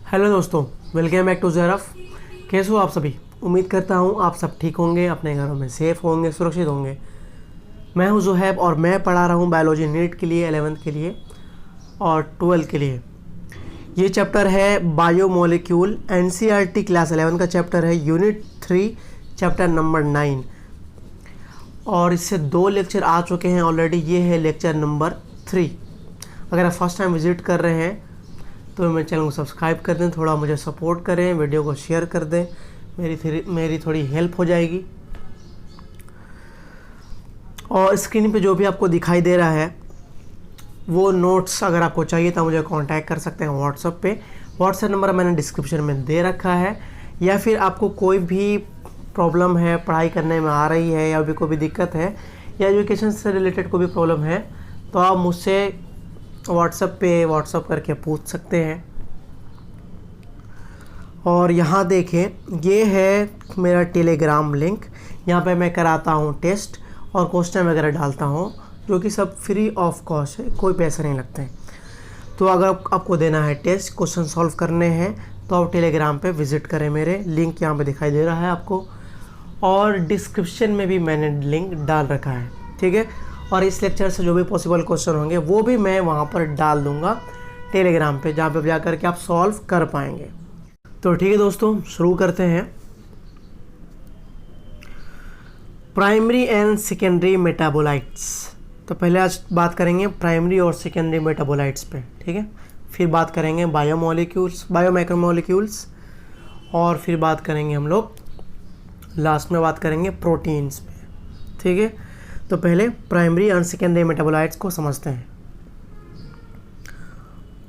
Hello दोस्तों, welcome back to ज़रफ़। कैसे हो आप सभी? उम्मीद करता हूँ आप सब ठीक होंगे, अपने घरों में सेफ़ होंगे, सुरक्षित होंगे। मैं हूँ ज़ुहैब और मैं पढ़ा रहा हूँ बायोलॉजी नीट के लिए, 11th के लिए और 12th के लिए। ये चैप्टर है बायोमोलिक्यूल, NCERT क्लास 11 का चैप्टर है, यूनिट 3 चैप्टर नंबर 9। और इससे 2 लेक्चर आ चुके हैं ऑलरेडी। ये है लेक्चर नंबर 3। अगर आप फर्स्ट टाइम विज़िट कर रहे हैं तो मेरे चैनल को सब्सक्राइब कर दें, थोड़ा मुझे सपोर्ट करें, वीडियो को शेयर कर दें, मेरी थोड़ी हेल्प हो जाएगी। और स्क्रीन पे जो भी आपको दिखाई दे रहा है वो नोट्स अगर आपको चाहिए तो मुझे कांटेक्ट कर सकते हैं व्हाट्सएप पे। व्हाट्सएप नंबर मैंने डिस्क्रिप्शन में दे रखा है। या फिर आपको कोई भी प्रॉब्लम है, पढ़ाई करने में आ रही है या भी कोई भी दिक्कत है या एजुकेशन से रिलेटेड कोई भी प्रॉब्लम है तो आप मुझसे व्हाट्सएप करके पूछ सकते हैं। और यहाँ देखें, ये है मेरा टेलीग्राम लिंक। यहाँ पे मैं कराता हूँ टेस्ट और क्वेश्चन वगैरह डालता हूँ, जो कि सब फ्री ऑफ कॉस्ट है, कोई पैसे नहीं लगते हैं। तो अगर आपको देना है टेस्ट, क्वेश्चन सॉल्व करने हैं तो आप टेलीग्राम पे विज़िट करें। मेरे लिंक यहाँ पे दिखाई दे रहा है आपको, और डिस्क्रिप्शन में भी मैंने लिंक डाल रखा है, ठीक है। और इस लेक्चर से जो भी पॉसिबल क्वेश्चन होंगे वो भी मैं वहाँ पर डाल दूँगा टेलीग्राम पे, जहाँ पे जा कर के आप सॉल्व कर पाएंगे। तो ठीक है दोस्तों, शुरू करते हैं। Primary and secondary metabolites. तो पहले आज बात करेंगे प्राइमरी और सेकेंडरी मेटाबोलाइट्स पे, ठीक है। फिर बात करेंगे बायोमोलिक्यूल्स, बायोमैक्रोमोलिक्यूल्स, और फिर बात करेंगे हम लोग लास्ट में बात करेंगे प्रोटीन्स पे, ठीक है। तो पहले प्राइमरी एंड सेकेंडरी मेटाबोलाइट्स को समझते हैं।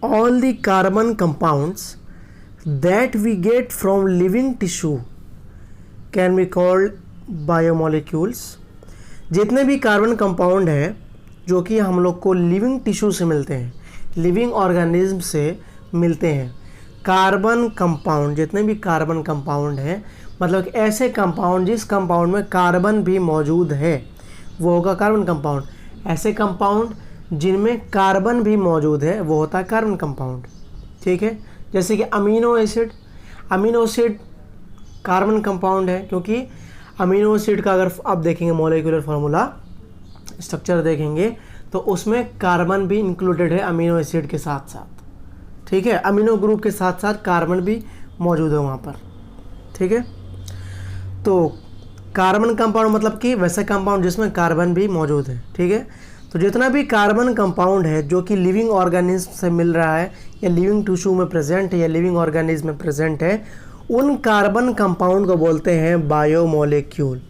All the carbon compounds that we get from living tissue can be called biomolecules। जितने भी कार्बन कंपाउंड है जो कि हम लोग को लिविंग टिश्यू से मिलते हैं, लिविंग ऑर्गेनिज्म से मिलते हैं, कार्बन कंपाउंड, जितने भी कार्बन कंपाउंड है, मतलब ऐसे कंपाउंड जिस कंपाउंड में कार्बन भी मौजूद है वो होगा कार्बन कंपाउंड। ऐसे कंपाउंड जिनमें कार्बन भी मौजूद है वो होता है कार्बन कंपाउंड, ठीक है। जैसे कि अमीनो एसिड कार्बन कंपाउंड है, क्योंकि अमीनो एसिड का अगर आप देखेंगे मॉलिक्यूलर फार्मूला स्ट्रक्चर देखेंगे तो उसमें कार्बन भी इंक्लूडेड है अमीनो एसिड के साथ साथ, ठीक है। अमीनो ग्रुप के साथ साथ कार्बन भी मौजूद है वहाँ पर, ठीक है। तो कार्बन कंपाउंड मतलब कि वैसे कंपाउंड जिसमें कार्बन भी मौजूद है, ठीक है। तो जितना भी कार्बन कंपाउंड है जो कि लिविंग ऑर्गेनिज्म से मिल रहा है या लिविंग टिश्यू में प्रेजेंट है या लिविंग ऑर्गेनिज्म में प्रेजेंट है, उन कार्बन कंपाउंड को बोलते हैं बायोमोलिक्यूल।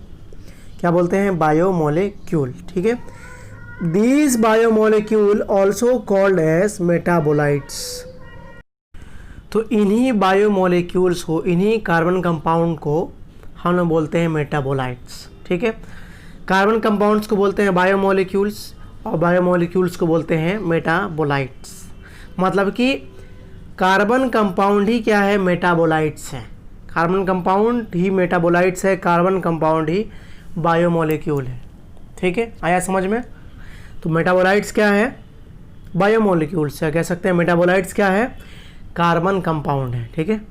क्या बोलते हैं? बायोमोलिक्यूल, ठीक है। These biomolecule also called as metabolites. तो इन्हीं बायोमोलिक्यूल्स को, इन्हीं कार्बन कंपाउंड को हम लोग बोलते हैं मेटाबोलाइट्स, ठीक है। कार्बन कंपाउंड्स को बोलते हैं बायोमोलिक्यूल्स और बायोमोलिक्यूल्स को बोलते हैं मेटाबोलाइट्स। मतलब कि कार्बन कंपाउंड ही क्या है? मेटाबोलाइट्स है। कार्बन कंपाउंड ही मेटाबोलाइट्स है, कार्बन कंपाउंड ही बायोमोलिक्यूल है, ठीक है। आया समझ में? तो मेटाबोलाइट्स क्या है? बायोमोलिक्यूल्स है। कह सकते हैं मेटाबोलाइट्स क्या है? कार्बन कंपाउंड है, ठीक है।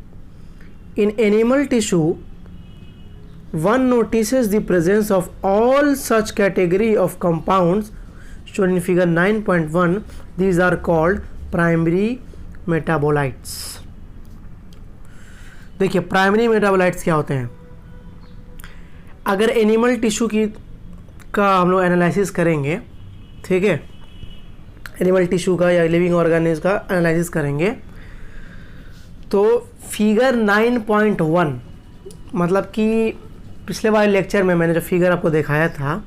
In animal tissue one notices the presence of all such category of compounds shown in figure 9.1. These are called primary metabolites। देखिए प्राइमरी मेटाबोलाइट्स क्या होते हैं। अगर एनिमल टिश्यू का हम लोग एनालिसिस करेंगे, ठीक है, एनिमल टिश्यू का या लिविंग ऑर्गेनिज्म का एनालिसिस करेंगे तो फिगर 9.1 मतलब कि पिछले वाले लेक्चर में मैंने जो फिगर आपको दिखाया था,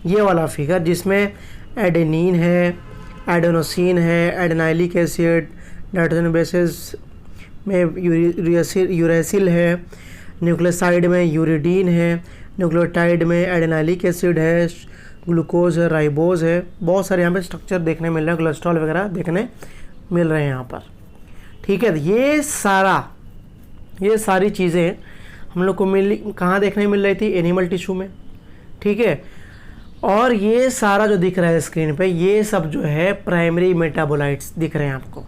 ये वाला फिगर जिसमें एडेनिन है, एडेनोसिन है, एडेनाइलिक एसिड, नाइट्रोजन बेसेस में यूरेसिल है, न्यूक्लियोसाइड में यूरिडीन है, न्यूक्लियोटाइड में एडेनाइलिक एसिड है, ग्लूकोज है, राइबोज है, बहुत सारे यहाँ पे स्ट्रक्चर देखने मिल रहे हैं, कोलेस्ट्रॉल वगैरह देखने मिल रहे हैं यहाँ पर, ठीक है। ये सारी चीज़ें हम लोग को कहाँ देखने मिल रही थी? एनिमल टिश्यू में, ठीक है। और ये सारा जो दिख रहा है स्क्रीन पे, ये सब जो है प्राइमरी मेटाबोलाइट्स दिख रहे हैं आपको।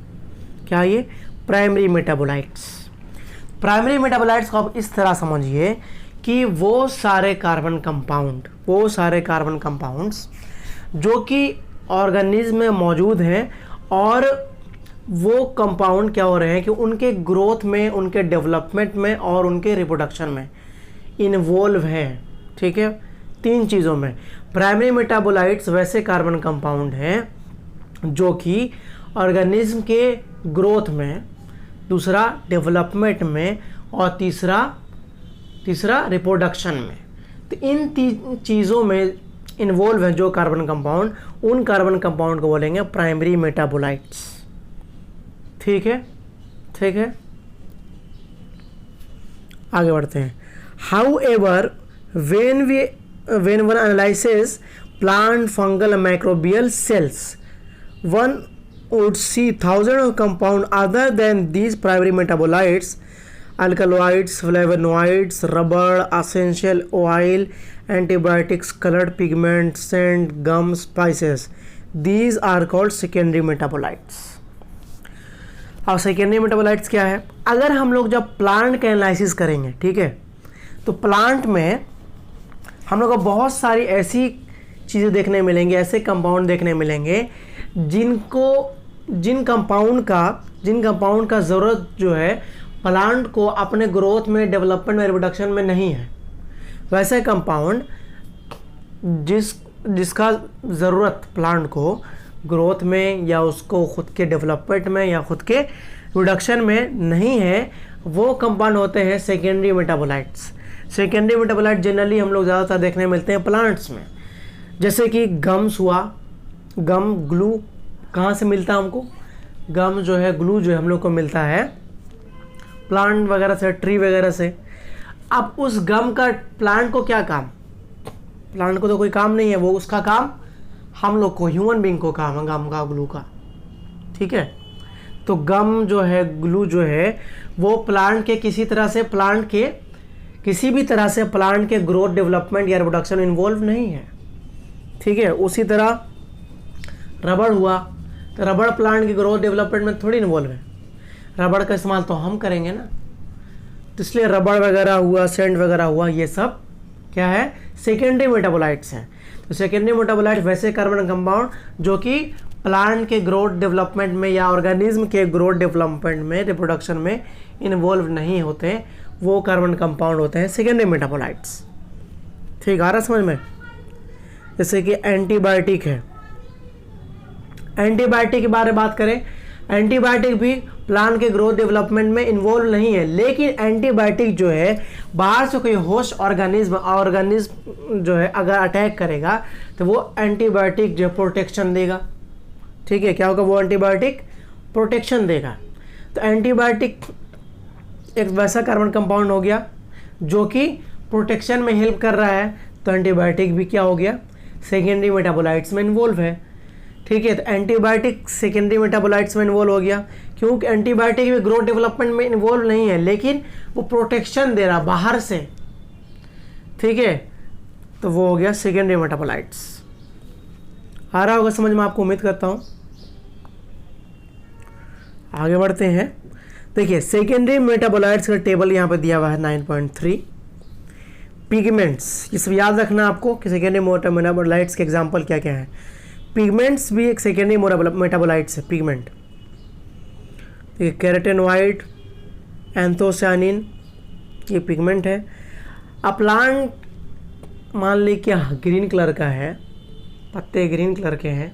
क्या ये? Primary metabolites. प्राइमरी मेटाबोलाइट्स को आप इस तरह समझिए कि वो सारे कार्बन कंपाउंड्स जो कि ऑर्गेनिज्म में मौजूद हैं और वो कंपाउंड क्या हो रहे हैं कि उनके ग्रोथ में, उनके डेवलपमेंट में और उनके रिप्रोडक्शन में इन्वॉल्व हैं। ठीक है, 3 चीज़ों में। प्राइमरी मेटाबोलाइट्स वैसे कार्बन कंपाउंड हैं जो कि ऑर्गेनिज्म के ग्रोथ में, दूसरा डेवलपमेंट में और तीसरा रिप्रोडक्शन में। तो इन 3 चीज़ों में इन्वॉल्व हैं जो कार्बन कंपाउंड, उन कार्बन कंपाउंड को बोलेंगे प्राइमरी मेटाबोलाइट्स। ठीक है, आगे बढ़ते हैं। However when one analyzes plant, fungal and microbial cells, one would see thousands of compounds other than these primary metabolites: alkaloids, flavonoids, rubber, essential oil, antibiotics, colored pigments, scent, gum, spices. These are called secondary metabolites. अब secondary metabolites क्या है? अगर हम लोग जब plant का analysis करेंगे, ठीक है, तो प्लांट में हम लोग को बहुत सारी ऐसी चीज़ें देखने मिलेंगी, ऐसे कंपाउंड देखने मिलेंगे जिन कंपाउंड का ज़रूरत जो है प्लांट को अपने ग्रोथ में, डेवलपमेंट में, रिप्रोडक्शन में नहीं है। वैसे कंपाउंड जिसका ज़रूरत प्लांट को ग्रोथ में या उसको खुद के डेवलपमेंट में या खुद के रिप्रोडक्शन में नहीं है, वो कंपाउंड होते हैं secondary metabolites. Secondary metabolite generally हम लोग ज़्यादातर देखने मिलते हैं प्लांट्स में, जैसे कि गम्स हुआ। गम ग्लू कहाँ से मिलता है हमको? गम जो है, ग्लू जो है हम लोग को मिलता है प्लांट वगैरह से, ट्री वगैरह से। अब उस गम का प्लांट को क्या काम? प्लांट को तो कोई काम नहीं है, वो उसका काम हम लोग को, ह्यूमन बीइंग को काम है गम का, ग्लू का। ठीक है, तो गम जो है, ग्लू जो है, वो प्लांट के किसी भी तरह से प्लांट के ग्रोथ, डेवलपमेंट या रिप्रोडक्शन इन्वॉल्व नहीं है। ठीक है, उसी तरह रबड़ हुआ, तो रबड़ प्लांट की ग्रोथ, डेवलपमेंट में थोड़ी इन्वॉल्व है। रबड़ का इस्तेमाल तो हम करेंगे ना, तो इसलिए रबड़ वगैरह हुआ, सेंट वगैरह हुआ, ये सब क्या है? सेकेंडरी मेटाबोलाइट्स हैं। तो सेकेंडरी मेटाबोलाइट वैसे कार्बन कंपाउंड जो कि प्लांट के ग्रोथ डेवलपमेंट में या ऑर्गेनिज्म के ग्रोथ डेवलपमेंट में, रिप्रोडक्शन में इन्वॉल्व नहीं होते, वो कार्बन कंपाउंड होते हैं सेकेंडरी मेटाबोलाइट्स। ठीक आ रहा समझ में? जैसे कि एंटीबायोटिक है, एंटीबायोटिक के बारे में बात करें, एंटीबायोटिक भी प्लांट के ग्रोथ डेवलपमेंट में इन्वॉल्व नहीं है, लेकिन एंटीबायोटिक जो है बाहर से कोई होस्ट ऑर्गेनिज्म जो है अगर अटैक करेगा तो वो एंटीबायोटिक जो प्रोटेक्शन देगा। ठीक है, क्या होगा? वो एंटीबायोटिक प्रोटेक्शन देगा। तो एंटीबायोटिक एक वैसा कार्बन कंपाउंड हो गया जो कि प्रोटेक्शन में हेल्प कर रहा है, तो एंटीबायोटिक भी क्या हो गया? सेकेंडरी मेटाबोलाइट्स में इन्वॉल्व है। ठीक है, तो एंटीबायोटिक सेकेंडरी मेटाबोलाइट्स में इन्वॉल्व हो गया, क्योंकि एंटीबायोटिक भी ग्रोथ डेवलपमेंट में इन्वॉल्व नहीं है, लेकिन वो प्रोटेक्शन दे रहा बाहर से। ठीक है, तो वो हो गया सेकेंडरी मेटाबोलाइट्स। आ रहा होगा समझ में आपको, उम्मीद करता हूँ। आगे बढ़ते हैं। देखिए, सेकेंडरी मेटाबोलाइट्स का टेबल यहाँ पे दिया हुआ है 9.3। पिगमेंट्स, ये सब याद रखना आपको कि सेकेंडरी मेटाबोलाइट्स के एग्जांपल क्या क्या है। पिगमेंट्स भी एक सेकेंडरी मेटाबोलाइट्स है, पिगमेंट। देखिए, कैरोटेनॉइड, एंथोसायनिन, ये पिगमेंट है। अब प्लांट मान ली क्या ग्रीन कलर का है, पत्ते ग्रीन कलर के हैं,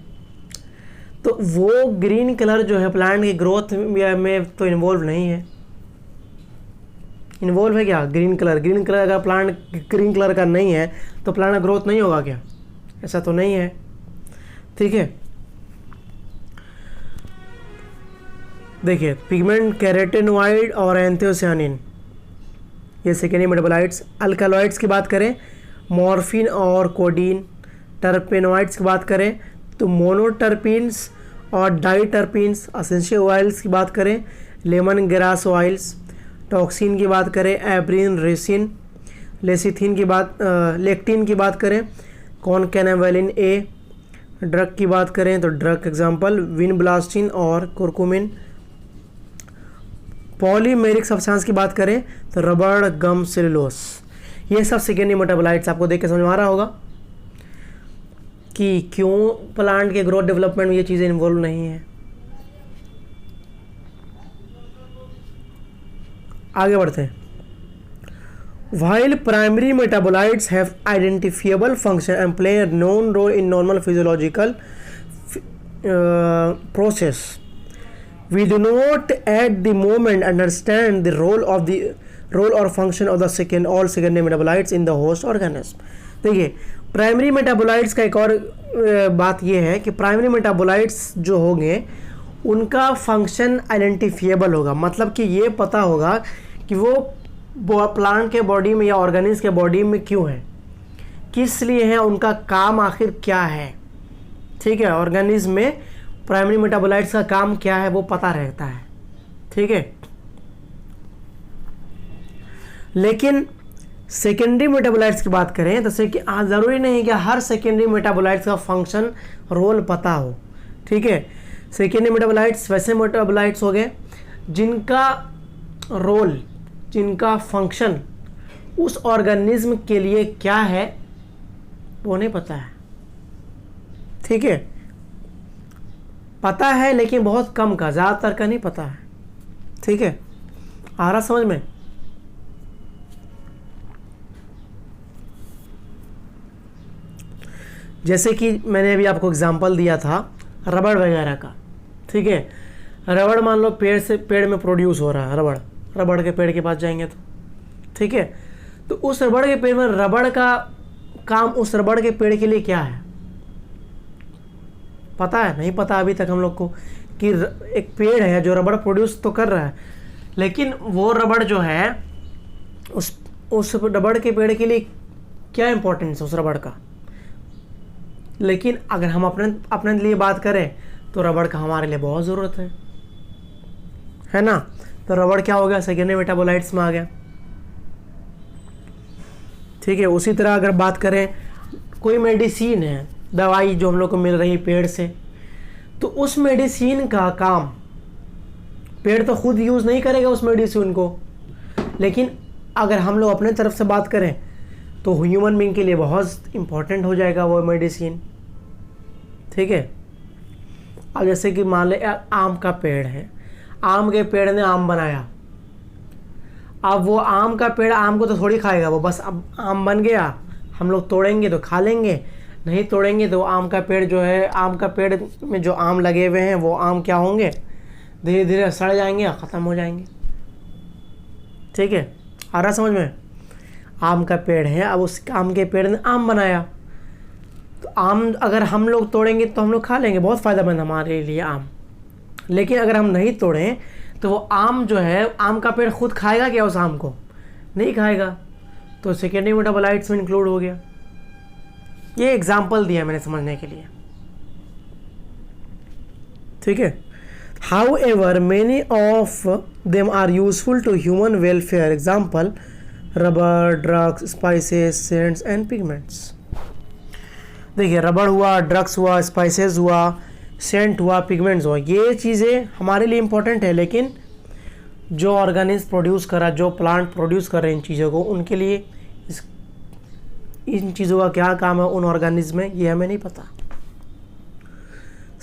तो वो ग्रीन कलर जो है प्लांट की ग्रोथ में तो इन्वॉल्व नहीं है। इन्वॉल्व है क्या? ग्रीन कलर अगर प्लांट ग्रीन कलर का नहीं है तो प्लांट का ग्रोथ नहीं होगा क्या? ऐसा तो नहीं है। ठीक है, देखिए, पिगमेंट, कैरोटेनॉइड और एंथोसायनिन, ये सेकेंडरी मेटाबोलाइट्स। अल्कालॉइड्स की बात करें, मॉर्फिन और कोडीन। टर्पेनॉइड्स की बात करें तो मोनोटर्पिन्स और डाइटर्पिन्स। एसेंशियल ऑयल्स की बात करें, लेमन ग्रास ऑयल्स। टॉक्सिन की बात करें, एब्रिन, रेसिन। लेसिथिन की बात, लेक्टिन की बात करें, कॉनकैनावेलिन ए। ड्रग की बात करें तो ड्रग एग्जांपल विनब्लास्टिन और कुरकुमिन। पॉलीमेरिक सब्सटेंस की बात करें तो रबड़, गम, सेलुलोस, ये सब सेकेंडरी मेटाबोलाइट्स आपको देख के समझ में आ रहा होगा कि क्यों प्लांट के ग्रोथ डेवलपमेंट में ये चीज़ें इन्वॉल्व नहीं है। आगे बढ़ते हैं। While primary metabolites have identifiable function and play a known role in normal physiological process, we do not at the moment understand the role or function of the all secondary metabolites in the host organism. देखिए, primary metabolites का एक और बात यह है कि primary metabolites जो होंगे उनका फंक्शन आइडेंटिफिएबल होगा, मतलब कि ये पता होगा कि वो प्लांट के बॉडी में या ऑर्गेनिज्म के बॉडी में क्यों है, किस लिए है, उनका काम आखिर क्या है। ठीक है, ऑर्गेनिज्म में प्राइमरी मेटाबोलाइट्स का काम क्या है वो पता रहता है। ठीक है, लेकिन सेकेंडरी मेटाबोलाइट्स की बात करें जैसे कि ज़रूरी नहीं कि हर सेकेंडरी मेटाबोलाइट्स का फंक्शन रोल पता हो। ठीक है, सेकेंडरी मेटाबोलाइट्स वैसे मेटाबोलाइट्स हो गए जिनका रोल, जिनका फंक्शन उस ऑर्गेनिज्म के लिए क्या है वो नहीं पता है। ठीक है, पता है लेकिन बहुत कम का, ज़्यादातर का नहीं पता है। ठीक है, आ रहा समझ में। जैसे कि मैंने अभी आपको एग्जांपल दिया था रबड़ वगैरह का। ठीक है, रबड़ मान लो पेड़ में प्रोड्यूस हो रहा है, रबड़ के पेड़ के पास जाएंगे तो ठीक है, तो उस रबड़ के पेड़ में रबड़ का काम उस रबड़ के पेड़ के लिए क्या है पता है? नहीं पता अभी तक हम लोग को कि एक पेड़ है जो रबड़ प्रोड्यूस तो कर रहा है, लेकिन वो रबड़ जो है उस रबड़ के पेड़ के लिए क्या इंपॉर्टेंस है उस रबड़ का। लेकिन अगर हम अपने लिए बात करें तो रबड़ का हमारे लिए बहुत ज़रूरत है ना। तो रबड़ क्या हो गया, सेकेंडरी मेटाबोलाइट्स में आ गया। ठीक है, उसी तरह अगर बात करें कोई मेडिसिन है, दवाई जो हम लोग को मिल रही पेड़ से, तो उस मेडिसिन का काम पेड़ तो खुद यूज़ नहीं करेगा उस मेडिसिन को, लेकिन अगर हम लोग अपने तरफ से बात करें तो ह्यूमन बीइंग के लिए बहुत इम्पोर्टेंट हो जाएगा वो मेडिसिन। ठीक है, अब जैसे कि मान ले आम का पेड़ है, आम के पेड़ ने आम बनाया, अब वो आम का पेड़ आम को तो थोड़ी खाएगा, वो बस अब आम बन गया, हम लोग तोड़ेंगे तो खा लेंगे, नहीं तोड़ेंगे तो आम का पेड़ जो है, आम का पेड़ में जो आम लगे हुए हैं वो आम क्या होंगे, धीरे धीरे सड़ जाएंगे, ख़त्म हो जाएंगे। ठीक है, आ रहा समझ में। आम का पेड़ है, अब उस आम के पेड़ ने आम बनाया, तो आम अगर हम लोग तोड़ेंगे तो हम लोग खा लेंगे, बहुत फ़ायदेमंद हमारे लिए आम। लेकिन अगर हम नहीं तोड़ें तो वो आम जो है, आम का पेड़ खुद खाएगा क्या उस आम को? नहीं खाएगा, तो सेकेंडरी मेटाबोलाइट्स में इंक्लूड हो गया। ये एग्जाम्पल दिया मैंने समझने के लिए। ठीक है, however many of them are useful to human welfare, example rubber, drugs, spices, scents and pigments. देखिए, रबड़ हुआ, ड्रग्स हुआ, स्पाइसेस हुआ, सेंट हुआ, पिगमेंट्स हुआ, ये चीज़ें हमारे लिए इम्पोर्टेंट है, लेकिन जो ऑर्गेनिज्म प्रोड्यूस कर रहा है, जो प्लांट प्रोड्यूस कर रहे हैं इन चीज़ों को, उनके लिए इन चीज़ों का क्या काम है उन ऑर्गेनिज्म में, ये हमें नहीं पता।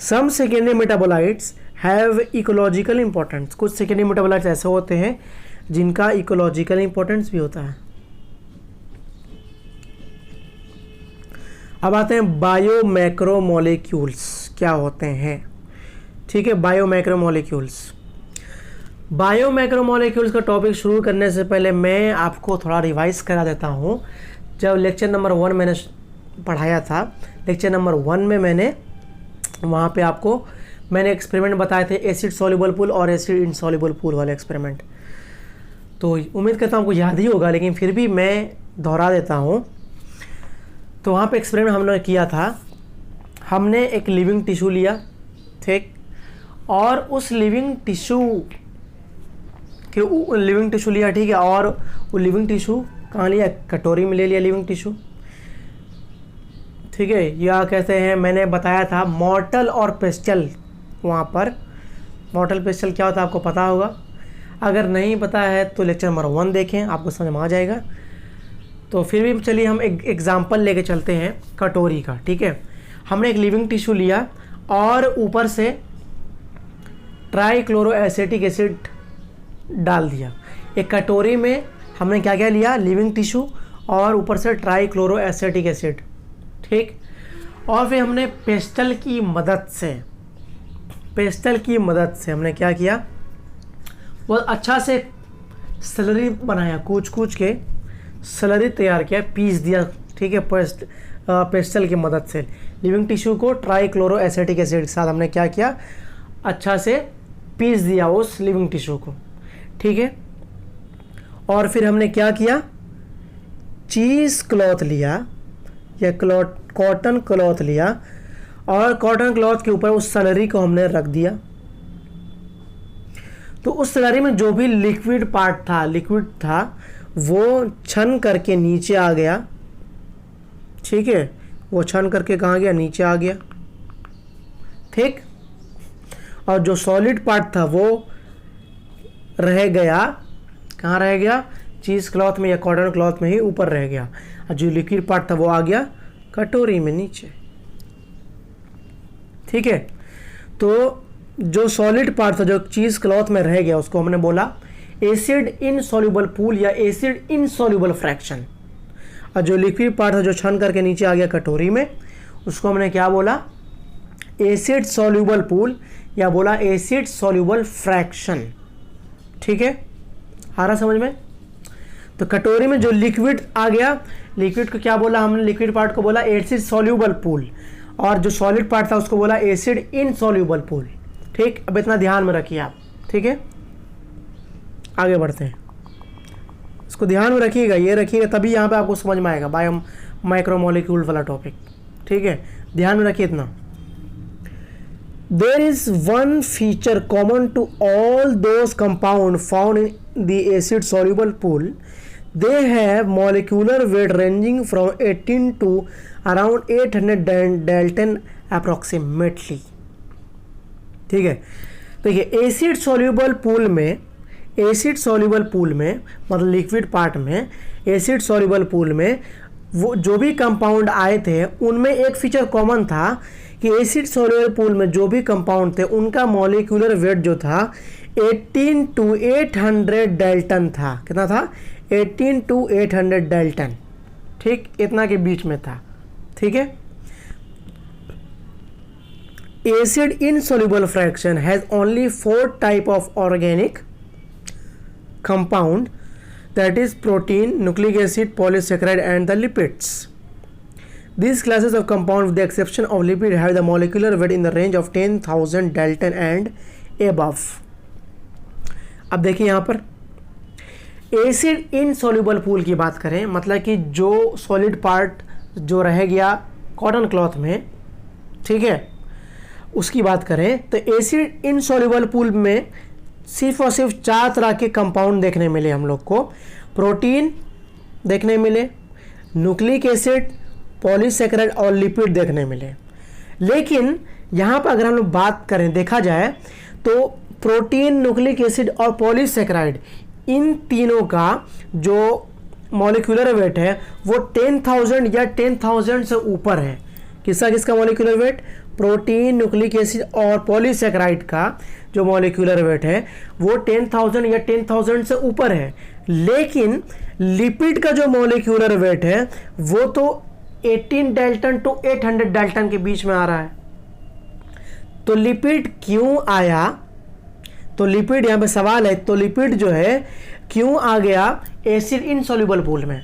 Some secondary metabolites have ecological importance, कुछ सेकेंडरी मेटाबोलाइट्स ऐसे होते हैं जिनका इकोलॉजिकल इंपॉर्टेंस भी होता है। अब आते हैं बायो मैक्रोमोलेक्यूल्स क्या होते हैं। ठीक है, बायो मैक्रोमोलेक्यूल्स। बायो मैक्रोमोलेक्यूल्स का टॉपिक शुरू करने से पहले मैं आपको थोड़ा रिवाइज करा देता हूँ। जब लेक्चर नंबर 1 मैंने पढ़ाया था, लेक्चर नंबर 1 में मैंने वहाँ पे आपको मैंने एक्सपेरिमेंट बताए थे, एसिड सॉल्युबल पूल और एसिड इनसॉल्युबल पूल वाले एक्सपेरिमेंट। तो उम्मीद करता हूँ आपको याद ही होगा, लेकिन फिर भी मैं दोहरा देता हूँ। तो वहाँ पे एक्सपेरिमेंट हमने किया था, हमने एक लिविंग टिश्यू लिया, ठीक, और उस लिविंग टिश्यू लिया, ठीक है, और वो लिविंग टिश्यू कहाँ लिया, कटोरी में ले लिया लिविंग टिश्यू। ठीक है, या कहते हैं, मैंने बताया था मॉर्टल और पेस्टल, वहाँ पर मॉर्टल पेस्टल क्या होता है आपको पता होगा। अगर नहीं पता है तो लेक्चर नंबर 1 देखें, आपको समझ में आ जाएगा। तो फिर भी चलिए हम एक एग्जाम्पल लेके चलते हैं कटोरी का, ठीक है। हमने एक लिविंग टिश्यू लिया और ऊपर से ट्राईक्लोरो एसिटिक एसिड डाल दिया। एक कटोरी में हमने क्या क्या लिया, लिविंग टिश्यू और ऊपर से ट्राईक्लोरो एसिटिक एसिड, ठीक। और फिर हमने पेस्टल की मदद से हमने क्या किया, वो अच्छा से स्लरी बनाया, कूच के स्लरी तैयार किया, पीस दिया, ठीक है। पेस्टल की मदद से लिविंग टिश्यू को ट्राईक्लोरो एसिटिक एसिड के साथ हमने क्या किया, अच्छा से पीस दिया उस लिविंग टिश्यू को, ठीक है। और फिर हमने क्या किया, चीज़ क्लॉथ लिया या कॉटन क्लॉथ लिया और कॉटन क्लॉथ के ऊपर उस स्लरी को हमने रख दिया। तो उस स्लरी में जो भी लिक्विड था वो छन करके नीचे आ गया, ठीक है। वो छन करके कहाँ गया, नीचे आ गया, ठीक। और जो सॉलिड पार्ट था वो रह गया, कहाँ रह गया, चीज़ क्लॉथ में या कॉटन क्लॉथ में ही ऊपर रह गया। और जो लिक्विड पार्ट था वो आ गया कटोरी में नीचे, ठीक है। तो जो सॉलिड पार्ट था जो चीज़ क्लॉथ में रह गया उसको हमने बोला एसिड इनसॉल्युबल पूल या एसिड इनसॉल्युबल फ्रैक्शन। और जो लिक्विड पार्ट था जो छन करके नीचे आ गया कटोरी में, उसको हमने क्या बोला, एसिड सॉल्युबल पूल या बोला एसिड सॉल्युबल फ्रैक्शन, ठीक है। आ रहा समझ में। तो कटोरी में जो लिक्विड आ गया, लिक्विड को क्या बोला हमने, लिक्विड पार्ट को बोला एसिड सॉल्युबल पूल और जो सॉलिड पार्ट था उसको बोला एसिड इनसॉल्युबल पूल, ठीक। अब इतना ध्यान में रखिए आप, ठीक है। आगे बढ़ते हैं, इसको ध्यान में रखिएगा, ये रखिएगा तभी यहाँ पे आपको समझ में आएगा माइक्रोमोलिक्यूल वाला टॉपिक, ठीक है। ध्यान में रखिए इतना। There is one feature common to all those compounds found in the acid soluble pool. They have molecular weight ranging from 18 to around 800 Dalton approximately, ठीक है। देखिए एसिड सॉल्युबल पूल में मतलब लिक्विड पार्ट में, एसिड सॉल्युबल पूल में वो जो भी कंपाउंड आए थे उनमें एक फीचर कॉमन था कि एसिड सॉल्युबल पूल में जो भी कंपाउंड थे उनका मॉलिक्यूलर वेट जो था 18 to 800 डाल्टन था। कितना था, 18 to 800 डाल्टन, ठीक, इतना के बीच में था, ठीक है। Acid insoluble fraction has only 4 type of organic compound, that is protein, nucleic acid, polysaccharide and the lipids. These classes of compound with the exception of lipid have the molecular weight in the range of 10,000 Dalton and above. अब देखिए यहाँ पर acid insoluble pool की बात करें, मतलब कि जो सॉलिड पार्ट जो रह गया कॉटन क्लॉथ में, ठीक है, उसकी बात करें तो एसिड इनसॉल्युबल पूल में सिर्फ और सिर्फ 4 तरह के कंपाउंड देखने मिले हम लोग को। प्रोटीन देखने मिले, न्यूक्लिक एसिड, पॉलीसैकेराइड और लिपिड देखने मिले। लेकिन यहाँ पर अगर हम लोग बात करें, देखा जाए तो प्रोटीन, न्यूक्लिक एसिड और पॉलीसैकेराइड इन तीनों का जो मॉलिक्यूलर वेट है वो 10,000 या 10,000 से ऊपर है। किसका molecular weight, protein, nucleic acid और पॉलीसैकेराइड का जो मॉलिक्यूलर वेट है वो 10,000 या 10,000 से ऊपर है। लेकिन लिपिड का जो मॉलिक्यूलर वेट है वो तो 18 डाल्टन टू 800 डाल्टन के बीच में आ रहा है। तो लिपिड क्यों आया, तो लिपिड यहाँ पे सवाल है, तो लिपिड जो है क्यों आ गया एसिड इनसॉल्युबल पूल में।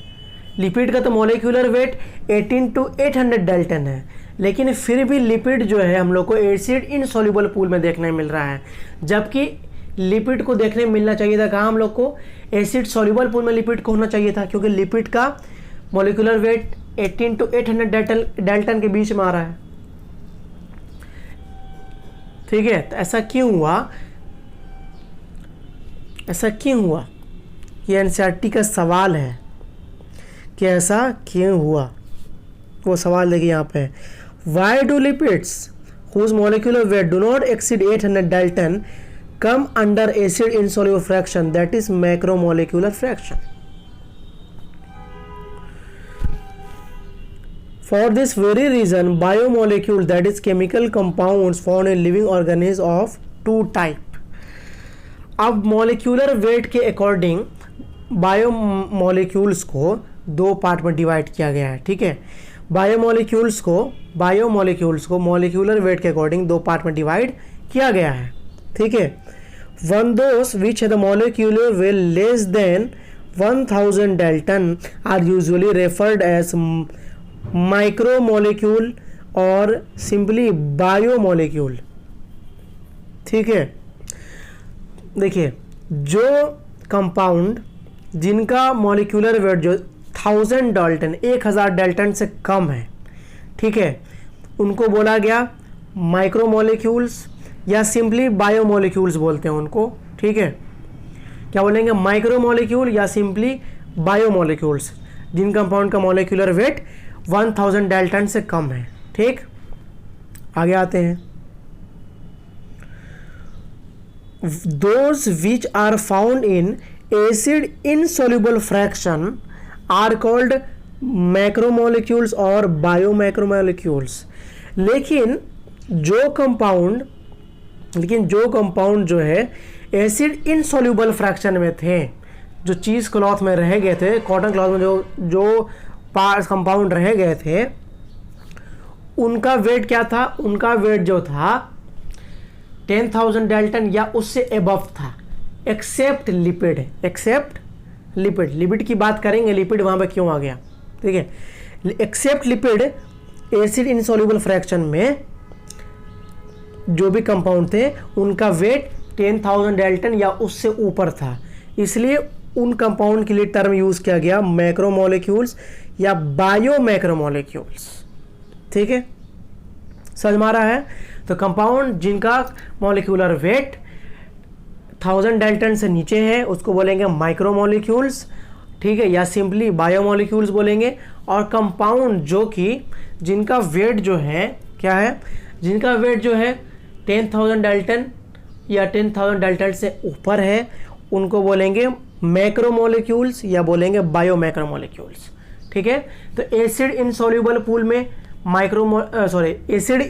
लिपिड का तो मॉलिक्यूलर वेट 18 टू 800 डाल्टन है, लेकिन फिर भी लिपिड जो है हम लोग को एसिड इनसॉल्युबल पूल में देखने मिल रहा है, जबकि लिपिड को देखने मिलना चाहिए था कहाँ हम लोग को, एसिड सॉल्युबल पूल में लिपिड को होना चाहिए था, क्योंकि लिपिड का मॉलिक्यूलर वेट 18 टू 800 डाल्टन के बीच में आ रहा है, ठीक है। तो ऐसा क्यों हुआ, ये एनसीईआरटी का सवाल है कि ऐसा क्यों हुआ। वो सवाल देखिए यहाँ पे, Why do lipids whose molecular weight do not exceed 800 Dalton come under acid insoluble fraction, that is macromolecular fraction. For this very reason, biomolecules, that is chemical compounds found in living organisms of two type. अब molecular weight के according biomolecules को दो part में divide किया गया है, ठीक है। बायोमोलिक्यूल्स को मोलिकुलर वेट के अकॉर्डिंग दो पार्ट में डिवाइड किया गया है, ठीक है। वन दोस विच है the molecular weight less than 1000 dalton are usually referred as micromolecule और सिंपली बायोमोलिक्यूल, ठीक है। देखिए, जो कंपाउंड जिनका मॉलिक्यूलर वेट जो 1000 डाल्टन 1000 डाल्टन से कम है, ठीक है, उनको बोला गया माइक्रोमोलिक्यूल्स या सिंपली बायोमोलिक्यूल्स बोलते हैं उनको, ठीक है। क्या बोलेंगे, माइक्रोमोलिक्यूल या सिंपली बायोमोलिक्यूल्स, जिन कंपाउंड का मॉलिक्यूलर वेट 1000 डाल्टन से कम है, ठीक। आगे आते हैं, those which are found in acid insoluble fraction are called macromolecules और biomacromolecules। लेकिन जो कंपाउंड जो है एसिड इनसॉल्यूबल फ्रैक्शन में थे, जो चीज़ क्लॉथ में रह गए थे, कॉटन क्लॉथ में जो पार्ट्स कंपाउंड रह गए थे, उनका वेट क्या था, उनका वेट जो था 10,000 डाल्टन या उससे एबव था, एक्सेप्ट लिपिड। लिपिड की बात करेंगे, लिपिड वहाँ पे क्यों आ गया, ठीक है। Except lipid, acid insoluble fraction में जो भी कंपाउंड थे उनका वेट 10,000 डाल्टन या उससे ऊपर था, इसलिए उन कंपाउंड के लिए टर्म यूज़ किया गया मैक्रोमोलिक्यूल्स या बायोमैक्रोमोलिक्यूल्स, ठीक है। समझ में आ रहा है। तो कंपाउंड जिनका मॉलिक्यूलर वेट 1000 डाल्टन से नीचे है उसको बोलेंगे माइक्रोमोलिक्यूल्स, ठीक है, या सिंपली बायोमोलिक्यूल्स बोलेंगे। और कंपाउंड जो कि जिनका वेट जो है क्या है, जिनका वेट जो है 10,000 डाल्टन या 10,000 डाल्टन से ऊपर है, उनको बोलेंगे मैक्रोमोलिक्यूल्स या बोलेंगे बायोमैक्रोमोलिक्यूल्स, ठीक है। तो एसिड इनसॉल्यूबल पूल में एसिड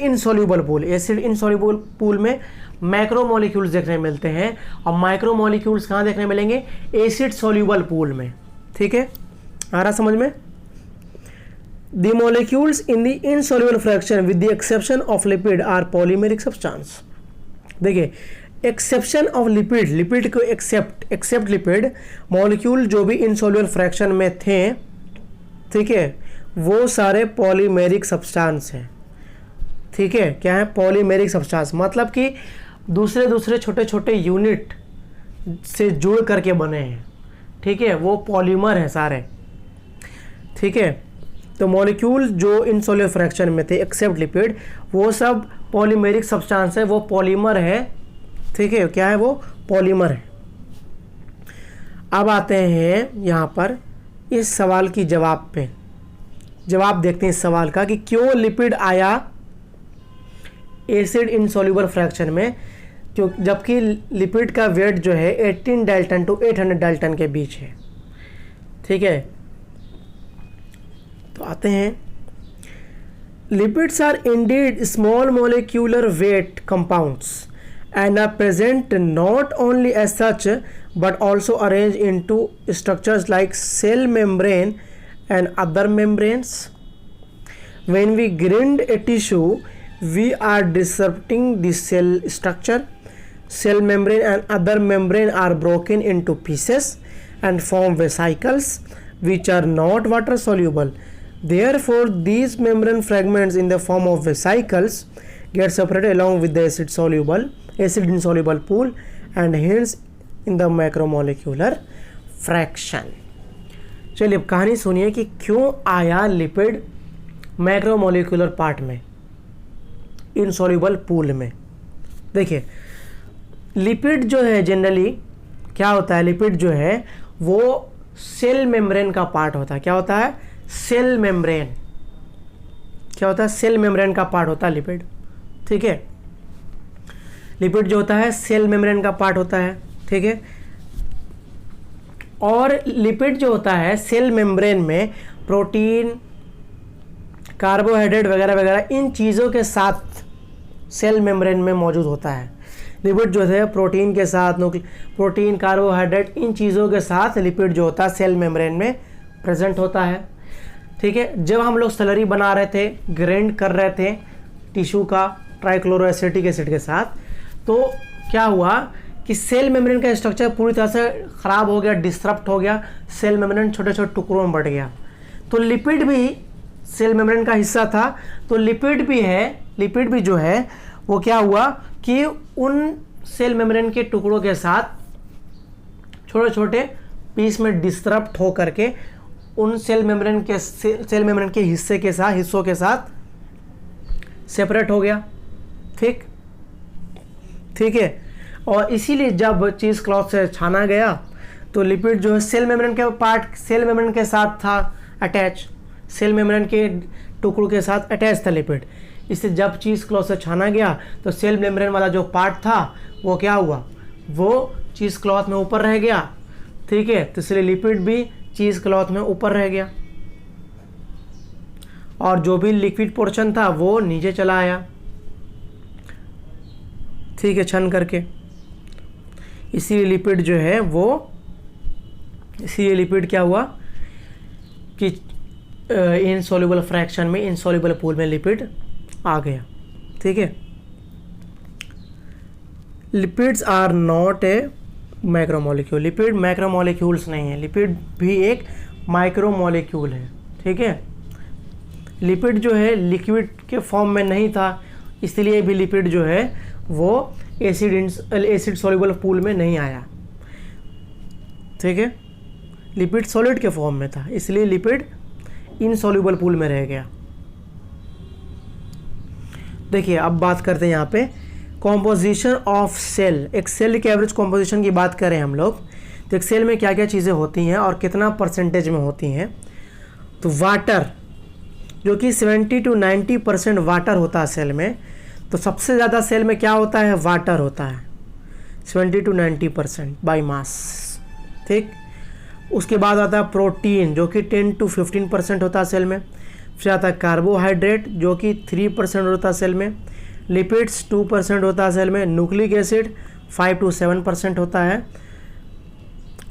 इनसॉल्यूबल पूल में मैक्रोमोलिक्यूल्स देखने मिलते हैं, और माइक्रोमोलिक्यूल्स कहाँ देखने मिलेंगे, एसिड सॉल्यूबल पूल में, ठीक है। आ रहा समझ में। The molecules in the insoluble fraction with the exception of lipid are polymeric substance. देखिए, एक्सेप्शन ऑफ लिपिड को एक्सेप्ट लिपिड, मॉलिक्यूल जो भी इनसॉल्यूबल फ्रैक्शन में थे, ठीक है, वो सारे पॉलीमेरिक सब्सटेंस हैं, ठीक है। क्या है, पॉलीमेरिक सब्सटेंस, मतलब कि दूसरे छोटे छोटे यूनिट से जुड़ करके बने हैं, ठीक है, वो पॉलीमर हैं सारे, ठीक है। तो मॉलिक्यूल जो इनसॉल्यूबल फ्रैक्शन में थे एक्सेप्ट लिपिड, वो सब पॉलीमेरिक सब्सटेंस है, वो पॉलीमर है, ठीक है। क्या है, वो पॉलीमर है। अब आते हैं यहाँ पर इस सवाल की जवाब देखते हैं इस सवाल का कि क्यों लिपिड आया एसिड इनसॉल्यूबल फ्रैक्शन में, क्यों, जबकि लिपिड का वेट जो है 18 डाल्टन टू 800 डाल्टन के बीच है, ठीक है। तो आते हैं, lipids are indeed small molecular weight compounds and are present not only as such but also arranged into structures like cell membrane and other membranes. When we grind a tissue, we are disrupting the cell structure. Cell membrane and other membrane are broken into pieces and form vesicles which are not water soluble. Therefore, these membrane fragments in the form of vesicles get separated along with the acid insoluble pool and hence in the macromolecular fraction. चलिए अब कहानी सुनिए कि क्यों आया lipid macromolecular part में, insoluble pool में। देखिए, लिपिड जो है जनरली क्या होता है, लिपिड जो है वो सेल मेम्ब्रेन का पार्ट होता है। क्या होता है, सेल मेम्ब्रेन। क्या होता है, सेल मेम्ब्रेन का पार्ट होता है लिपिड, ठीक है। लिपिड जो होता है सेल मेम्ब्रेन का पार्ट होता है, ठीक है। और लिपिड जो होता है सेल मेम्ब्रेन में प्रोटीन, कार्बोहाइड्रेट वगैरह वगैरह इन चीज़ों के साथ सेल मेम्ब्रेन में मौजूद होता है। लिपिड जो है प्रोटीन के साथ, प्रोटीन, कार्बोहाइड्रेट इन चीज़ों के साथ लिपिड जो होता है सेल मेम्ब्रेन में प्रेजेंट होता है, ठीक है। जब हम लोग स्लरी बना रहे थे, ग्राइंड कर रहे थे टिश्यू का ट्राइक्लोरोएसिटिक एसिड के साथ, तो क्या हुआ कि सेल मेम्ब्रेन का स्ट्रक्चर पूरी तरह से ख़राब हो गया, डिस्टर्ब हो गया, सेल मेम्ब्रेन छोटे छोटे टुकड़ों में बढ़ गया। तो लिपिड भी सेल मेम्ब्रेन का हिस्सा था, तो लिपिड भी जो है वो क्या हुआ कि उन सेल मेम्ब्रेन के टुकड़ों के साथ छोटे छोटे पीस में डिस्टर्ब हो करके उन सेल मेम्ब्रेन के हिस्सों के साथ सेपरेट हो गया, ठीक है। और इसीलिए जब चीज़ क्लॉथ से छाना गया तो लिपिड जो है सेल मेम्ब्रेन के साथ था अटैच, सेल मेम्ब्रेन के टुकड़ों के साथ अटैच था लिपिड। इससे जब चीज़ क्लॉथ से छाना गया तो सेल मेम्ब्रेन वाला जो पार्ट था वो क्या हुआ, वो चीज़ क्लॉथ में ऊपर रह गया, ठीक है। तो इसलिए लिपिड भी चीज़ क्लॉथ में ऊपर रह गया और जो भी लिक्विड पोर्शन था वो नीचे चला आया, ठीक है, छन करके। इसीलिए लिपिड जो है वो, इसीलिए लिपिड क्या हुआ कि इनसॉल्युबल फ्रैक्शन में, इनसॉल्युबल पूल में लिपिड आ गया, ठीक है। Lipids are not a macromolecule, lipid macromolecules नहीं है, लिपिड भी एक माइक्रोमोलिक्यूल है, ठीक है। लिपिड जो है लिक्विड के फॉर्म में नहीं था, इसलिए भी लिपिड जो है वो एसिड सॉल्युबल पूल में नहीं आया, ठीक है। लिपिड सॉलिड के फॉर्म में था, इसलिए लिपिड इनसॉल्युबल पूल में रह गया। देखिए अब बात करते हैं यहाँ पे कॉम्पोजिशन ऑफ सेल। एक सेल के एवरेज कॉम्पोजिशन की बात करें हम लोग तो एक सेल में क्या क्या चीज़ें होती हैं और कितना परसेंटेज में होती हैं। तो वाटर जो कि 70 to 90% वाटर होता है सेल में, तो सबसे ज़्यादा सेल में क्या होता है, वाटर होता है 70 to 90% बाई मास, ठीक। उसके बाद आता है प्रोटीन जो कि 10 to 15% होता है सेल में। फिर आता है कार्बोहाइड्रेट जो कि 3% होता है सेल में। लिपिड्स 2% होता है सेल में। न्यूक्लिक एसिड 5 to 7% होता है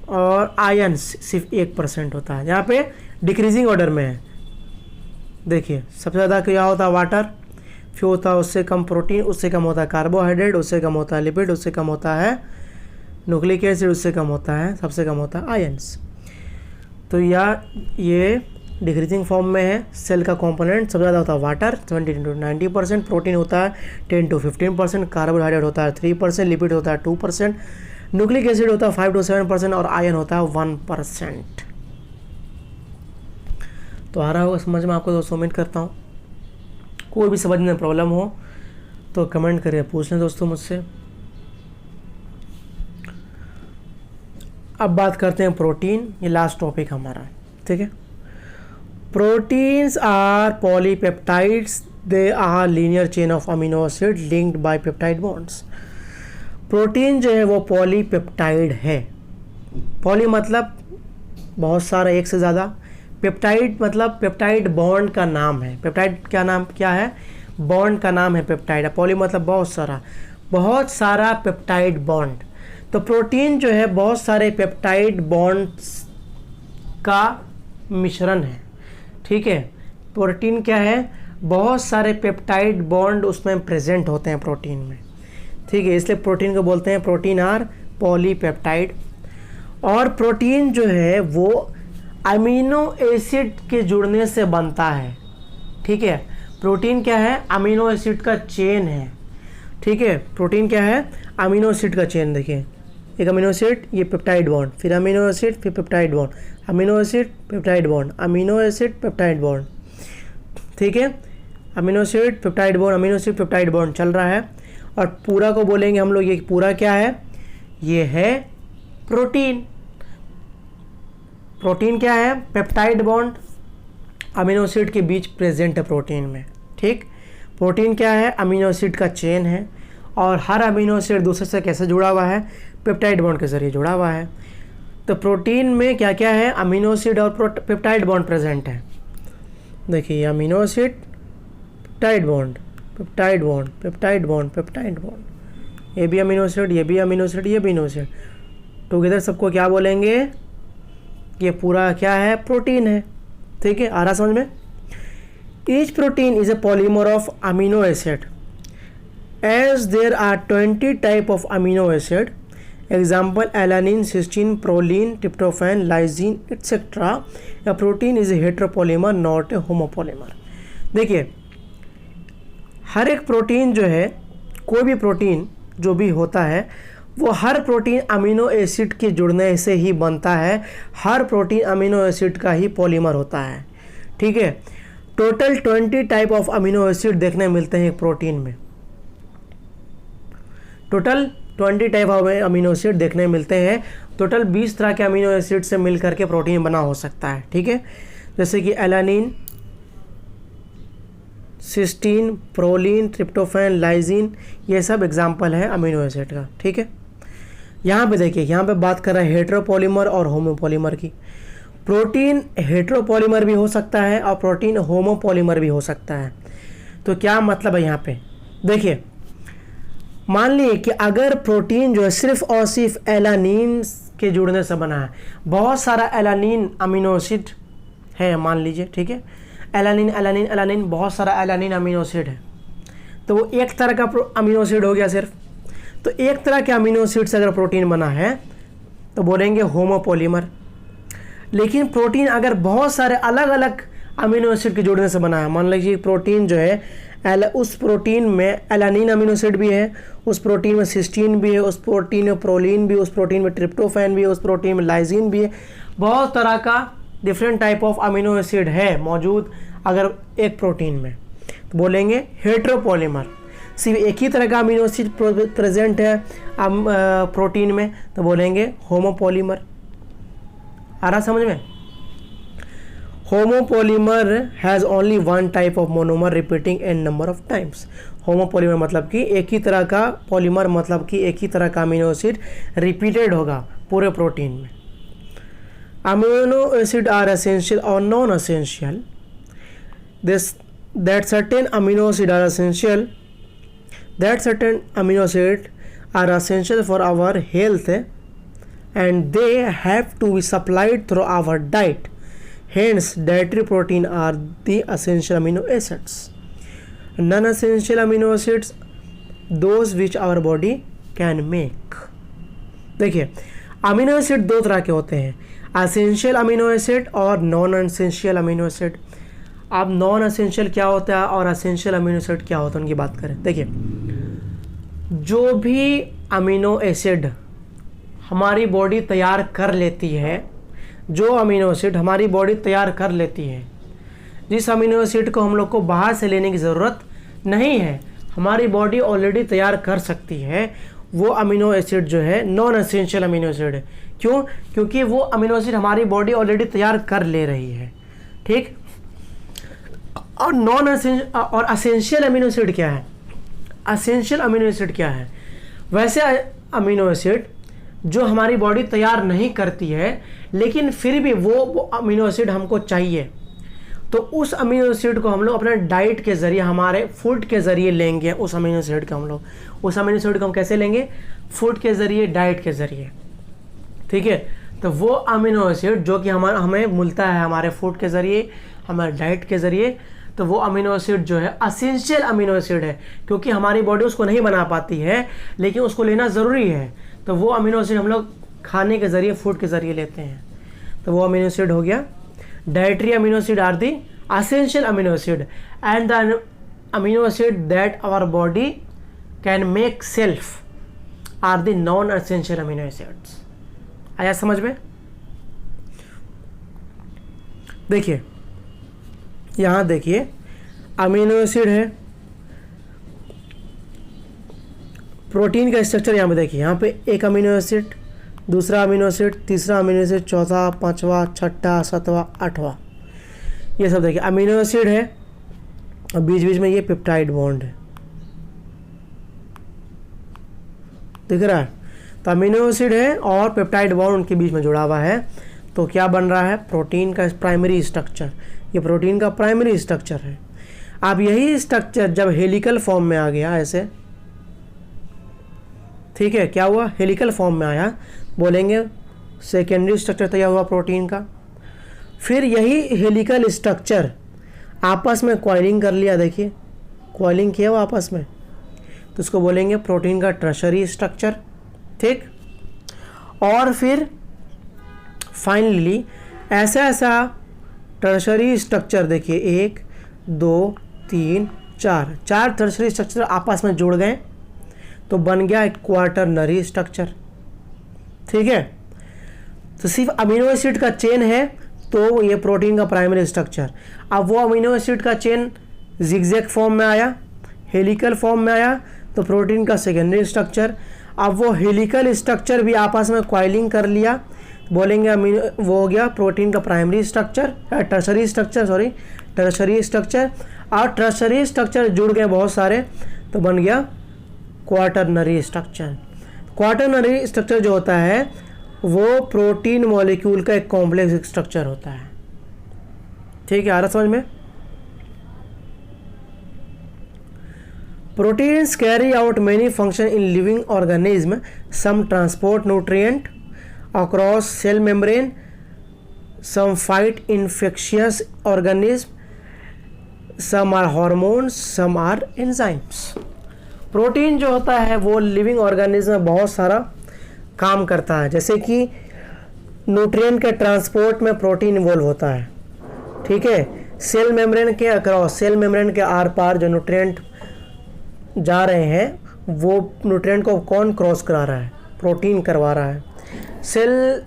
और आयंस सिर्फ 1% होता है। यहाँ पे डिक्रीजिंग ऑर्डर में है। देखिए सबसे ज़्यादा क्या होता है, वाटर, फिर होता है उससे कम प्रोटीन, उससे कम होता है कार्बोहाइड्रेट, उससे कम होता है लिपिड, उससे कम होता है न्यूक्लिक एसिड, उससे कम होता है, सबसे कम होता है आयंस। तो ये डिक्रीजिंग फॉर्म में है। सेल का कंपोनेंट सबसे ज़्यादा होता है वाटर 70 to 90%, प्रोटीन होता है 10 to 15%, कार्बोहाइड्रेट होता है 3%, लिपिड होता है 2%, न्यूक्लिक एसिड होता है 5 to 7% और आयन होता है 1%। तो आ रहा होगा समझ में आपको दोस्तों, उम्मीद करता हूँ। कोई भी समझने में प्रॉब्लम हो तो कमेंट करिए, पूछ लें दोस्तों मुझसे। अब बात करते हैं प्रोटीन, ये लास्ट टॉपिक हमारा, ठीक है। Proteins are polypeptides, they are linear chain of amino acid linked by peptide bonds. Protein जो है वो पॉलीपेप्टाइड है। पॉली मतलब बहुत सारा, एक से ज़्यादा। पेप्टाइड मतलब पेप्टाइड बॉन्ड का नाम है। पेप्टाइड क्या नाम क्या है, बॉन्ड का नाम है पेप्टाइड। पॉली मतलब बहुत सारा पेप्टाइड बॉन्ड। तो प्रोटीन जो है बहुत सारे पेप्टाइड बॉन्ड्स का मिश्रण है, ठीक है। प्रोटीन क्या है, बहुत सारे पेप्टाइड बॉन्ड उसमें प्रेजेंट होते हैं प्रोटीन में, ठीक है। इसलिए प्रोटीन को बोलते हैं प्रोटीन आर पॉलीपेप्टाइड। और प्रोटीन जो है वो अमीनो एसिड के जुड़ने से बनता है, ठीक है। प्रोटीन क्या है, अमीनो एसिड का चेन है, ठीक है। प्रोटीन क्या है, अमीनो एसिड का चेन। देखिए एक अमीनो एसिड, ये पेप्टाइड बॉन्ड, फिर अमीनो एसिड, फिर peptide bond, amino acid peptide bond, amino acid peptide bond, ठीक है। Amino acid peptide bond, amino acid peptide bond चल रहा है। और पूरा को बोलेंगे हम लोग, ये पूरा क्या है, ये है प्रोटीन। प्रोटीन क्या है, पेप्टाइड बॉन्ड अमीनो एसिड के बीच प्रेजेंट है प्रोटीन में, ठीक। प्रोटीन क्या है, अमीनो एसिड का चेन है और हर अमीनो एसिड दूसरे से कैसे जुड़ा हुआ है, पेप्टाइड बॉन्ड के ज़रिए जुड़ा हुआ है। तो प्रोटीन में क्या क्या है, अमीनो एसिड और पेप्टाइड बॉन्ड प्रेजेंट है। देखिए amino acid, peptide bond, peptide bond, peptide bond, peptide bond, ये भी अमीनो एसिड, ये भी अमीनो एसिड, ये भी अमीनो एसिड, टुगेदर सबको क्या बोलेंगे, ये पूरा क्या है, प्रोटीन है। ठीक है, आ रहा समझ में। Each protein is a polymer of amino acid as there are 20 type of amino acid, example alanine, cysteine, proline, tryptophan, lysine etcetera. या protein is a heteropolymer not a homopolymer. देखिए हर एक प्रोटीन जो है, कोई भी प्रोटीन जो भी होता है वो हर प्रोटीन अमीनो एसिड के जुड़ने से ही बनता है। हर प्रोटीन अमीनो एसिड का ही पॉलीमर होता है। ठीक है, total 20 type of amino acid देखने मिलते हैं एक प्रोटीन में। Total 20 type of amino acid देखने मिलते हैं। टोटल 20 तरह के अमीनो एसिड से मिल करके प्रोटीन बना हो सकता है। ठीक है, जैसे कि alanine, cysteine, proline, tryptophan, lysine, ये सब एग्जाम्पल है अमीनो एसिड का। ठीक है, यहाँ पे देखिए, यहाँ पे बात कर रहे हैं हेट्रोपॉलीमर और होमोपॉलीमर की। प्रोटीन हेट्रोपॉलीमर भी हो सकता है और प्रोटीन होमोपॉलीमर भी हो सकता है। तो क्या मतलब है यहाँ पे, देखिए मान लीजिए कि अगर प्रोटीन जो है सिर्फ और सिर्फ एलानिन के जुड़ने से बना है, बहुत सारा एलानिन अमीनो एसिड है मान लीजिए। ठीक है, एलानिन एलानिन एलानिन, बहुत सारा एलानिन अमीनो एसिड है, तो वो एक तरह का अमीनो एसिड हो गया सिर्फ। तो एक तरह के अमीनो एसिड से अगर प्रोटीन बना है तो बोलेंगे होमोपॉलीमर। लेकिन प्रोटीन अगर बहुत सारे अलग अलग अमीनो एसिड के जुड़ने से बना है, मान लीजिए प्रोटीन जो है उस प्रोटीन में एलानिन अमीनो एसिड भी है, उस प्रोटीन में सिस्टीन भी है, उस प्रोटीन में प्रोलीन भी, उस प्रोटीन में ट्रिप्टोफैन भी है, उस प्रोटीन में लाइजीन भी है, बहुत तरह का different type of amino acid है मौजूद अगर एक प्रोटीन में, तो बोलेंगे हेट्रोपॉलीमर। सिर्फ एक ही तरह का अमीनो एसिड प्रेजेंट है प्रोटीन में, तो बोलेंगे होमोपॉलीमर। आ रहा समझ में। Homopolymer has only one type of monomer repeating n number of times. Homopolymer मतलब कि एक ही तरह का पॉलीमर, मतलब कि एक ही तरह का अमीनो एसिड रिपीटेड होगा पूरे प्रोटीन में। अमीनो एसिड आर एसेंशियल और non essential. That certain amino acid are essential, that certain amino acids are essential for our health and they have to be supplied through our diet. Hence dietary protein are the essential amino acids. Non-essential amino acids those which our body can make. देखिए amino acid दो तरह के होते हैं, essential amino acid और non essential amino acid. अब non essential क्या होता है और एसेंशियल अमीनो एसिड क्या होता है उनकी बात करें। देखिए जो भी अमीनो एसिड हमारी बॉडी तैयार कर लेती है, जो अमीनो एसिड हमारी बॉडी तैयार कर लेती है, जिस अमीनो एसिड को हम लोग को बाहर से लेने की ज़रूरत नहीं है, हमारी बॉडी ऑलरेडी तैयार कर सकती है, वो अमीनो एसिड जो है नॉन एसेंशियल अमीनो एसिड है। क्यों? क्योंकि वो अमीनो एसिड हमारी बॉडी ऑलरेडी तैयार कर ले रही है। ठीक, और नॉन एसेंशियल और एसेंशियल अमीनो एसिड क्या है? एसेंशियल अमीनो एसिड क्या है? वैसे अमीनो एसिड जो हमारी बॉडी तैयार नहीं करती है लेकिन फिर भी वो अमीनो एसिड हमको चाहिए, तो उस अमीनो एसिड को हम लोग अपने डाइट के ज़रिए, हमारे फूड के ज़रिए लेंगे। उस अमीनो एसिड को हम लोग, उस अमीनो एसिड को हम कैसे लेंगे? फूड के ज़रिए, डाइट के ज़रिए। ठीक है, तो वो अमीनो एसिड जो कि हमें मिलता है हमारे फूड के ज़रिए, हमारे डाइट के ज़रिए, तो वो अमीनो एसिड जो है एसेंशियल अमीनो एसिड है, क्योंकि हमारी बॉडी उसको नहीं बना पाती है लेकिन उसको लेना ज़रूरी है। तो वो अमीनो एसिड हम लोग खाने के ज़रिए, फूड के ज़रिए लेते हैं, तो वो अमीनो एसिड हो गया। Dietary amino acid are the essential amino acid and the amino acid that our body can make self are the non essential amino acids. आया समझ में? देखिए यहाँ देखिए अमीनो एसिड है, प्रोटीन का स्ट्रक्चर यहाँ पे देखिए, यहाँ पे एक अमीनो एसिड, दूसरा अमीनो एसिड, तीसरा अमीनो एसिड, चौथा, पांचवा, छठा, सातवां, आठवां, ये सब देखिए अमीनो एसिड है और बीच बीच में ये पेप्टाइड बॉन्ड है। दिख रहा है। तो अमीनो एसिड है और पेप्टाइड बॉन्ड उनके बीच में जुड़ा हुआ है, तो क्या बन रहा है, प्रोटीन का प्राइमरी स्ट्रक्चर। ये प्रोटीन का प्राइमरी स्ट्रक्चर है। अब यही स्ट्रक्चर जब हेलिकल फॉर्म में आ गया ऐसे, ठीक है, क्या हुआ, हेलिकल फॉर्म में आया, बोलेंगे सेकेंडरी स्ट्रक्चर तैयार हुआ प्रोटीन का। फिर यही हेलिकल स्ट्रक्चर आपस में कॉइलिंग कर लिया, देखिए कॉइलिंग किया हुआ आपस में, तो उसको बोलेंगे प्रोटीन का टर्शरी स्ट्रक्चर, ठीक। और फिर फाइनली ऐसा टर्शरी स्ट्रक्चर देखिए, 1 2 3 4 टर्शरी स्ट्रक्चर आपस में जुड़ गए तो बन गया एक क्वार्टरनरी स्ट्रक्चर, ठीक है। तो सिर्फ अमीनो एसिड का चेन है तो ये प्रोटीन का प्राइमरी स्ट्रक्चर। अब वो अमीनो एसिड का चेन जिगजैग फॉर्म में आया, हेलिकल फॉर्म में आया, तो प्रोटीन का सेकेंडरी स्ट्रक्चर। अब वो हेलिकल स्ट्रक्चर भी आपस में कॉइलिंग कर लिया, बोलेंगे अमीनो, वो हो गया प्रोटीन का primary structure, tertiary structure, tertiary structure. और टर्शरी स्ट्रक्चर जुड़ गए बहुत सारे तो बन गया क्वार्टरनरी स्ट्रक्चर। क्वार्टरनरी स्ट्रक्चर जो होता है वो प्रोटीन मॉलिक्यूल का एक कॉम्प्लेक्स स्ट्रक्चर होता है, ठीक है, आ रहा समझ में। Proteins carry out many function in living organism, some transport nutrient across cell membrane, some fight infectious organism, some are hormones, some are enzymes. Protein जो होता है वो लिविंग ऑर्गेनिज्म में बहुत सारा काम करता है, जैसे कि न्यूट्रिएंट के ट्रांसपोर्ट में प्रोटीन इन्वॉल्व होता है, ठीक है। सेल मेम्ब्रेन के अक्रॉस, सेल मेम्ब्रेन के आर पार जो न्यूट्रिएंट जा रहे हैं वो न्यूट्रिएंट को कौन क्रॉस करा रहा है, प्रोटीन करवा रहा है। Cell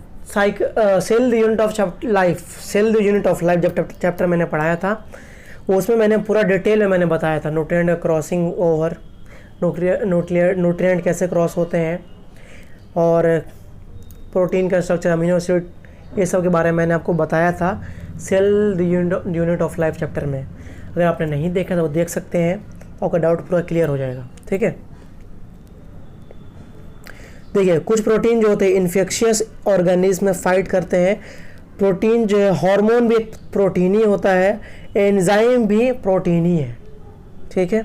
the unit of life, cell the unit of life जब चैप्टर मैंने पढ़ाया था उसमें मैंने पूरा डिटेल में मैंने बताया था न्यूट्रिएंट क्रॉसिंग ओवर, न्यूट्रिएंट कैसे क्रॉस होते हैं और प्रोटीन का स्ट्रक्चर, अमीनो एसिड, ये सब के बारे में मैंने आपको बताया था cell the unit of life chapter में। अगर आपने नहीं देखा तो वो देख सकते हैं, आपका डाउट पूरा क्लियर हो जाएगा, ठीक है। देखिए कुछ प्रोटीन जो होते हैं इन्फेक्शियस ऑर्गेनिज्म में फाइट करते हैं। प्रोटीन जो है, हार्मोन भी प्रोटीन ही होता है, एंजाइम भी प्रोटीन ही है, ठीक है।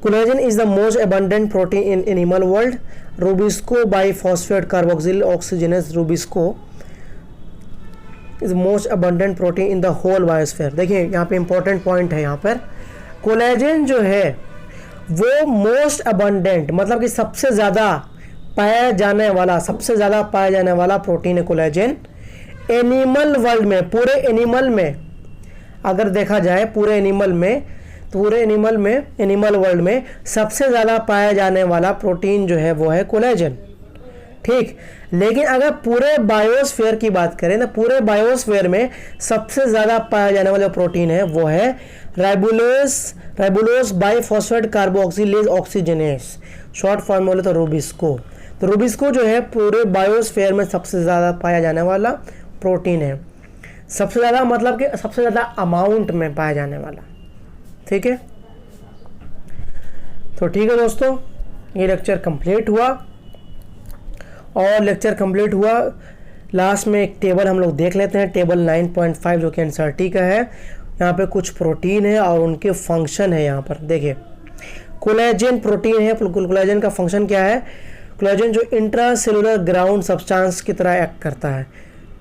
Collagen is the most abundant protein in animal world. Rubisco biphosphate carboxyl oxygenase rubisco is most abundant protein in the whole biosphere. देखिए यहाँ पे इंपॉर्टेंट पॉइंट है, यहाँ पर कोलेजन जो है वो मोस्ट अबंडेंट मतलब कि सबसे ज़्यादा पाया जाने वाला प्रोटीन है कोलेजन एनिमल वर्ल्ड में। पूरे एनिमल में अगर देखा जाए, पूरे एनिमल वर्ल्ड में सबसे ज़्यादा पाया जाने वाला प्रोटीन जो है वो है कोलेजन, ठीक। लेकिन अगर पूरे बायोस्फीयर की बात करें तो पूरे बायोस्फीयर में सबसे ज़्यादा पाया जाने वाला प्रोटीन है वो है राइबोलोज biphosphate carboxylase oxygenase, short form बोले तो रूबिस्को। तो रूबिस्को जो है पूरे बायोस्फीयर में सबसे ज़्यादा पाया जाने वाला प्रोटीन है, सबसे ज़्यादा मतलब कि सबसे ज़्यादा अमाउंट में पाया जाने वाला, ठीक है। तो ठीक है दोस्तों, ये लेक्चर कंप्लीट हुआ। और लेक्चर कंप्लीट हुआ, लास्ट में एक टेबल हम लोग देख लेते हैं, टेबल 9.5 जो कि एनसीईआरटी का है। यहाँ पे कुछ प्रोटीन है और उनके फंक्शन है। यहाँ पर देखिए कोलेजन प्रोटीन है, कोलेजन का फंक्शन क्या है। कोलेजन जो इंट्रासेलुलर ग्राउंड सब्सटेंस की तरह एक्ट करता है।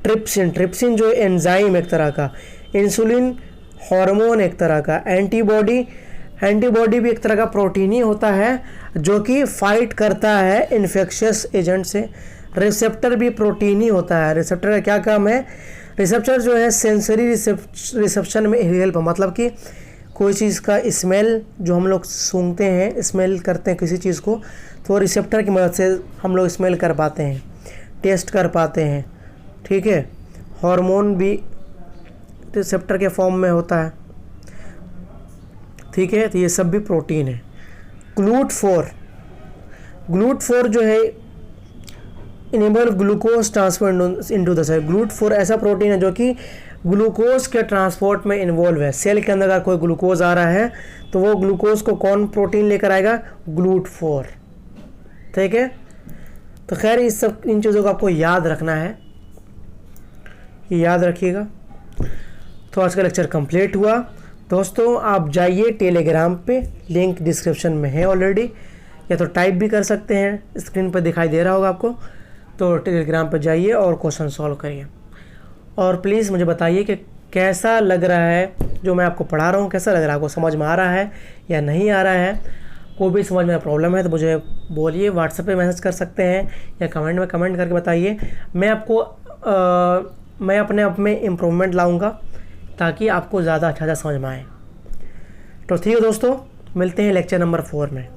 ट्रिप्सिन जो एंजाइम एक तरह का, इंसुलिन हार्मोन एक तरह का, एंटीबॉडी भी एक तरह का प्रोटीन ही होता है जो कि फाइट करता है इन्फेक्शियस एजेंट से। रिसेप्टर भी प्रोटीन ही होता है। रिसेप्टर का क्या काम है, रिसेप्टर जो है सेंसरी रिसेप्शन में हेल्प, मतलब कि कोई चीज़ का स्मेल जो हम लोग सूंघते हैं, स्मेल करते हैं किसी चीज़ को, तो रिसेप्टर की मदद से हम लोग स्मेल कर पाते हैं, टेस्ट कर पाते हैं, ठीक है। हार्मोन भी रिसेप्टर के फॉर्म में होता है, ठीक है। तो ये सब भी प्रोटीन है। GLUT4 जो है enable glucose transfer into the cell. GLUT4 ऐसा प्रोटीन है जो कि ग्लूकोज के ट्रांसपोर्ट में इन्वॉल्व है। सेल के अंदर अगर कोई ग्लूकोज आ रहा है तो वो ग्लूकोज को कौन प्रोटीन लेकर आएगा, GLUT4, ठीक है। तो खैर इन चीज़ों को आपको याद रखना है, ये याद रखिएगा। तो आज का लेक्चर कंप्लीट हुआ। दोस्तों आप जाइए टेलीग्राम पे, लिंक डिस्क्रिप्शन में है ऑलरेडी, या तो टाइप भी कर सकते हैं, स्क्रीन पर दिखाई दे रहा होगा आपको। तो टेलीग्राम पर जाइए और क्वेश्चन सॉल्व करिए। और प्लीज़ मुझे बताइए कि कैसा लग रहा है जो मैं आपको पढ़ा रहा हूँ, कैसा लग रहा है आपको, समझ में आ रहा है या नहीं आ रहा है। कोई भी समझ में प्रॉब्लम है तो मुझे बोलिए, व्हाट्सएप पे मैसेज कर सकते हैं या कमेंट में कमेंट करके बताइए। मैं आपको मैं अपने आप में इम्प्रूवमेंट लाऊंगा ताकि आपको ज़्यादा अच्छा समझ में आए। तो ठीक है दोस्तों, मिलते हैं लेक्चर नंबर 4 में।